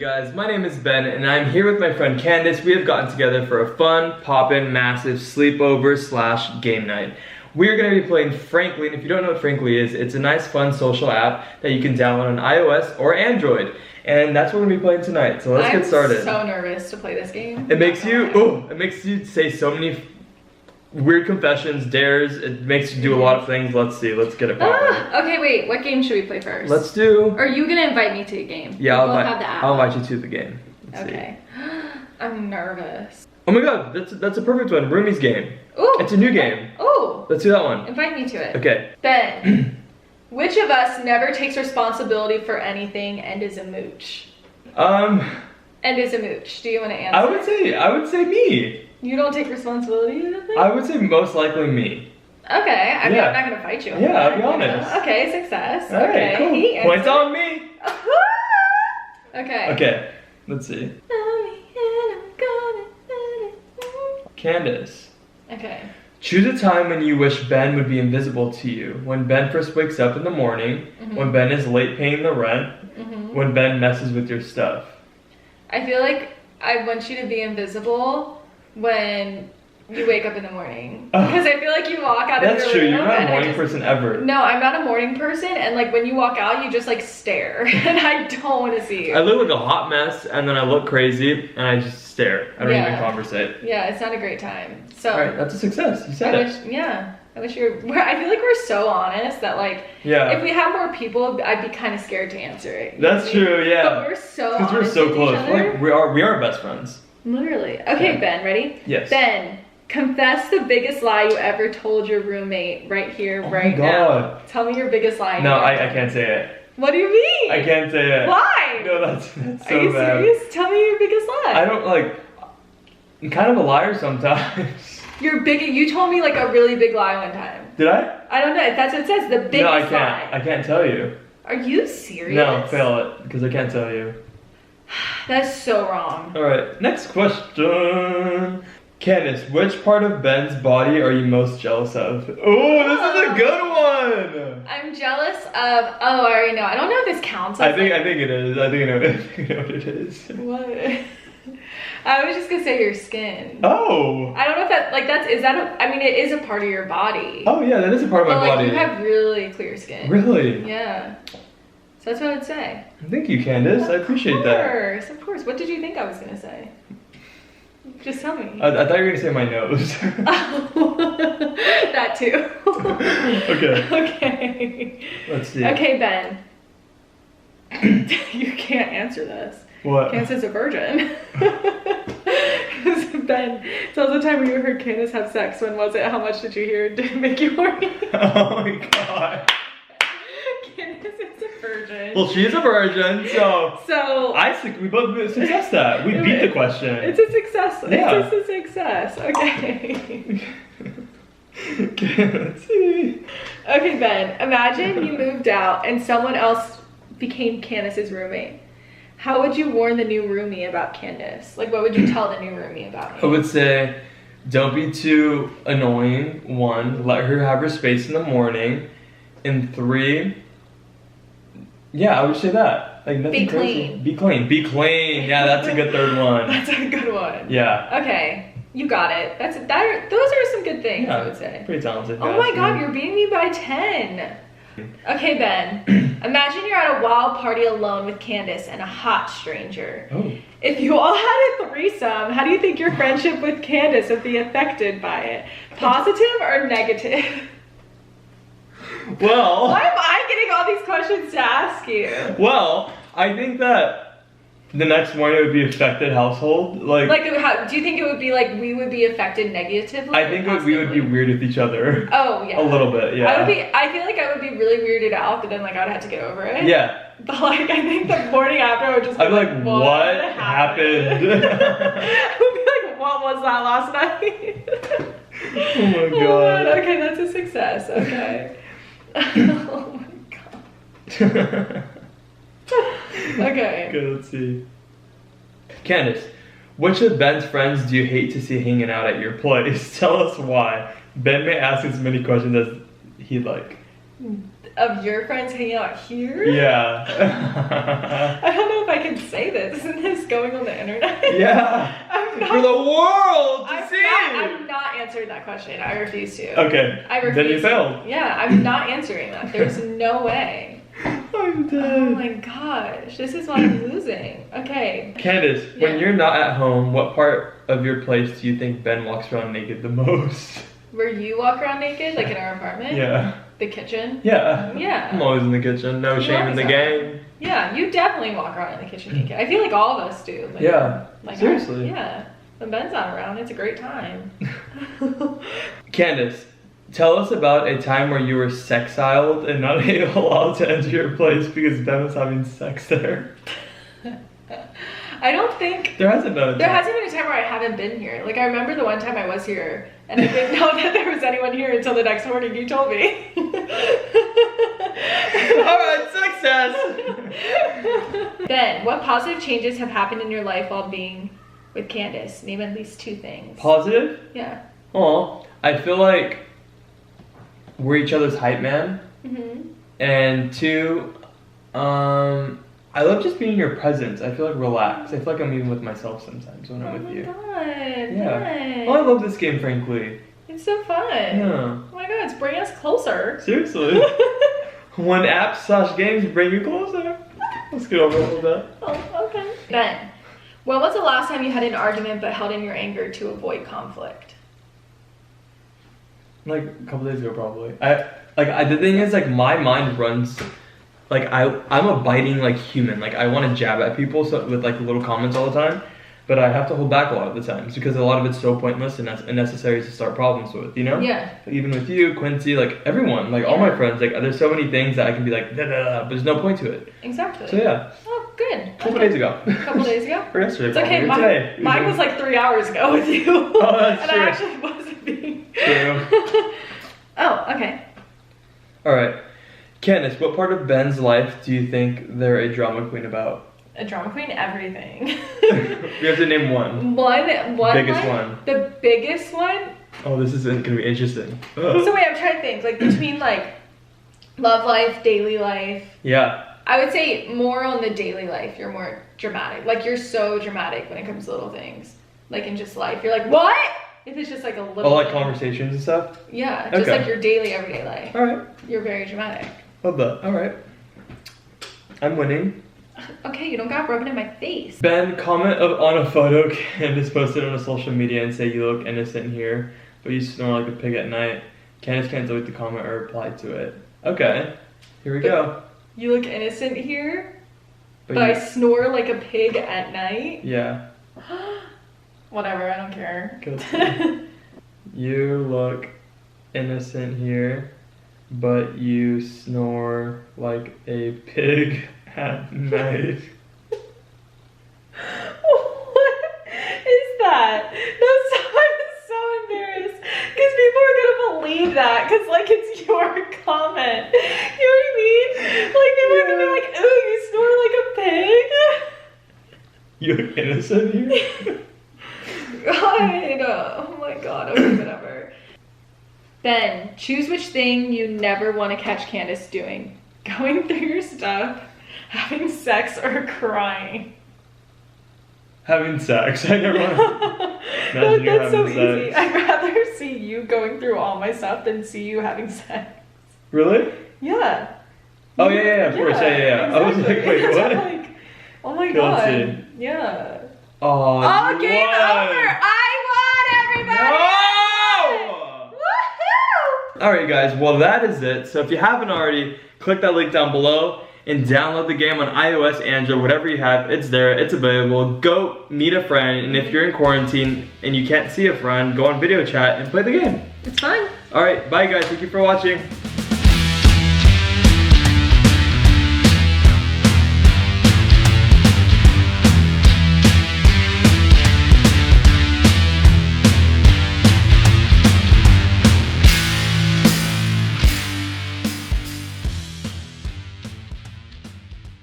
guys? My name is Ben and I'm here with my friend Candice. We have gotten together for a fun, poppin', massive sleepover / game night. We are going to be playing Frankly, and if you don't know what Frankly is, it's a nice fun social app that you can download on iOS or Android. And that's what we're going to be playing tonight, so let's get started. I'm so nervous to play this game. It makes you say so many weird confessions, dares. It makes you do a lot of things. Let's see, let's get it poppin'. Okay, wait, what game should we play first? Let's do... Are you going to invite me to a game? Yeah, I'll invite you to the game. Let's okay. I'm nervous. Oh my god, that's a perfect one. Roomie's game. Ooh. It's a new game. Ooh. Let's do that one. Invite me to it. Okay. Ben, which of us never takes responsibility for anything and is a mooch? And is a mooch. Do you want to answer? I would say me. You don't take responsibility for anything? I would say most likely me. Okay. I mean, I'm not gonna fight you. Yeah, I'll be honest. Okay, success. All right, okay. cool. Points on me. Okay. Okay. Let's see. Candice. Okay. Choose a time when you wish Ben would be invisible to you. When Ben first wakes up in the morning, when Ben is late paying the rent, when Ben messes with your stuff. I feel like I want you to be invisible when you wake up in the morning. Because I feel like you walk out of your room. That's true, you're not a morning person ever. No, I'm not a morning person, and like when you walk out, you just like stare, and I don't want to see you. I look like a hot mess, and then I look crazy, and I just stare. I don't even conversate. Yeah, it's not a great time. So. Alright, that's a success. You said it. I wish you were. I feel like we're so honest that like, if we had more people, I'd be kind of scared to answer it. That's true, yeah. But we're so honest. Because we're so close. Like we are best friends. Literally. Okay, Ben, ready? Yes. Ben, confess the biggest lie you ever told your roommate right here, right now. Tell me your biggest lie. No, I can't say it. What do you mean? I can't say it. Why? No, that's so bad. Are you serious? Tell me your biggest lie. I don't like. I'm kind of a liar sometimes. You told me like a really big lie one time. Did I? I don't know. That's what it says. The biggest lie. No, I can't. I can't tell you. Are you serious? No, fail it because I can't tell you. That's so wrong. All right, next question. Candice, which part of Ben's body are you most jealous of? Oh, this is a good one. I'm jealous of. Oh, I already know. I don't know if this counts. I think it is. I think I know what it is. What? I was just gonna say your skin. Oh. I don't know if I mean, it is a part of your body. Oh yeah, that is a part of my body. You have really clear skin. Really? Yeah. So that's what I'd say. Thank you, Candice. I appreciate that. Of course. What did you think I was gonna say? Just tell me. I thought you were gonna say my nose. Oh, that too. Okay. Okay. Let's see. Okay, Ben. You can't answer this. What? Candice a virgin. Ben, tell us the time when you heard Candice have sex. When was it? How much did you hear? Did it make you horny? Oh my god. Candice is a virgin. Well, she's a virgin, so we both success that. We beat the question. It's a success. Yeah. It's a success. Okay. Okay, let's see. Okay, Ben. Imagine you moved out and someone else became Candice's roommate. How would you warn the new roomie about Candice? Like, what would you tell the new roomie about me? I would say, don't be too annoying. 1, let her have her space in the morning. And 3, yeah, I would say that. Like nothing crazy. Be clean. Be clean. Yeah, that's a good third one. That's a good one. Yeah. Okay, you got it. Those are some good things, I would say. Pretty talented. Oh my god, you're beating me by 10. Okay, Ben. Imagine you're at a wild party alone with Candice and a hot stranger. Oh. If you all had a threesome, how do you think your friendship with Candice would be affected by it? Positive or negative? Well. Why am I getting all these questions to ask you? Well, I think that the next morning it would be affected household. Like how, do you think it would be like we would be affected negatively? I think we would be weird with each other. Oh yeah. A little bit, yeah. I feel like I would be really weirded out, but then like I would have to get over it. Yeah. But like I think the morning after I would just be like, what happened? I would be like, what was that last night? Oh my god. Okay, that's a success. Okay. Oh my god. Okay. Okay, let's see. Candice, which of Ben's friends do you hate to see hanging out at your place? Tell us why. Ben may ask as many questions as he'd like. of your friends hanging out here? Yeah. I don't know if I can say this. Isn't this going on the internet? Yeah. For the world to see. I'm not answering that question. I refuse to. Okay. I refuse. Then you failed. Yeah, I'm not answering that. There's no way. I'm dead. Oh my gosh, this is why I'm losing. Okay. Candice, when you're not at home, what part of your place do you think Ben walks around naked the most? Where you walk around naked, like in our apartment? Yeah. The kitchen? Yeah. Yeah. I'm always in the kitchen. No shame in the game. Yeah, you definitely walk around in the kitchen naked. I feel like all of us do. Like, Yeah. Like Seriously. Yeah. When Ben's not around, it's a great time. Candice, tell us about a time where you were sexiled and not allowed to enter your place because Ben was having sex there. I don't think There hasn't been a time. there hasn't been a time where I haven't been here. Like I remember the one time I was here and I didn't know that there was anyone here until the next morning you told me. Alright, success! Ben, what positive changes have happened in your life while being with Candice? Name at least 2 things. Positive? Yeah. Aw, I feel like we're each other's hype man. Mm-hmm. And 2, I love just being in your presence. I feel like relaxed. I feel like I'm even with myself sometimes when I'm with you. Oh my god. Yeah. Nice. Oh, I love this game, frankly. It's so fun. Yeah. Oh my god, it's bringing us closer. Seriously. When apps/games bring you closer. Let's get over with that. Oh, okay. Ben, when was the last time you had an argument but held in your anger to avoid conflict? Like a couple days ago, probably. The thing is, like, my mind runs, like, I'm a biting, like, human. Like, I want to jab at people with, like, little comments all the time. But I have to hold back a lot of the times because a lot of it's so pointless and that's unnecessary to start problems with, you know? Yeah. Even with you, Quincy, like, everyone, like, all my friends, like, there's so many things that I can be like, da, da, da, but there's no point to it. Exactly. So, yeah. Oh, good. A couple days ago. A couple days ago? Or yesterday, It's okay, probably. Or today. mine was like 3 hours ago with you. Oh, that's and true. I actually wasn't being... True. Oh, okay. Alright. Candice, what part of Ben's life do you think they're a drama queen about? A drama queen, everything. You have to name one. One Biggest like, one. The biggest one? Oh, this is gonna be interesting. So wait, I'm trying to think. Like between like love life, daily life. Yeah. I would say more on the daily life. You're more dramatic. Like you're so dramatic when it comes to little things. Like in just life. You're like, what? If it's just like a little Oh, like thing. conversations and stuff? Yeah, just Okay. like your daily, everyday life. Alright. You're very dramatic. Love that. Alright. I'm winning. Okay, you don't got rubbing in my face. Ben, comment on a photo Candice posted on a social media and say you look innocent here, but you snore like a pig at night. Candice can't delete the comment or reply to it. Okay, here we go. You look innocent here, but you- I snore like a pig at night. Yeah. Whatever, I don't care. Good. You look innocent here, but you snore like a pig at night. What is that? I'm so embarrassed because people are gonna believe that because like it's your comment. You know what I mean? Like people are gonna be like, "Ooh, you snore like a pig." You look innocent here? I know. Oh my god. Okay, whatever. Ben, choose which thing you never want to catch Candice doing: going through your stuff, having sex, or crying. Having sex. I never want to imagine you That's so having easy. sex. I'd rather see you going through all my stuff than see you having sex. Really? Yeah. Oh yeah, of course, yeah. I was like, exactly. wait, That's what? like, oh my Let's god. see. Yeah. Oh, Oh, game over! I won, everybody! No! Woohoo! Alright guys, well that is it. So if you haven't already, click that link down below and download the game on iOS, Android, whatever you have. It's there, it's available. Go meet a friend, and if you're in quarantine and you can't see a friend, go on video chat and play the game. It's fun. Alright, bye guys, thank you for watching.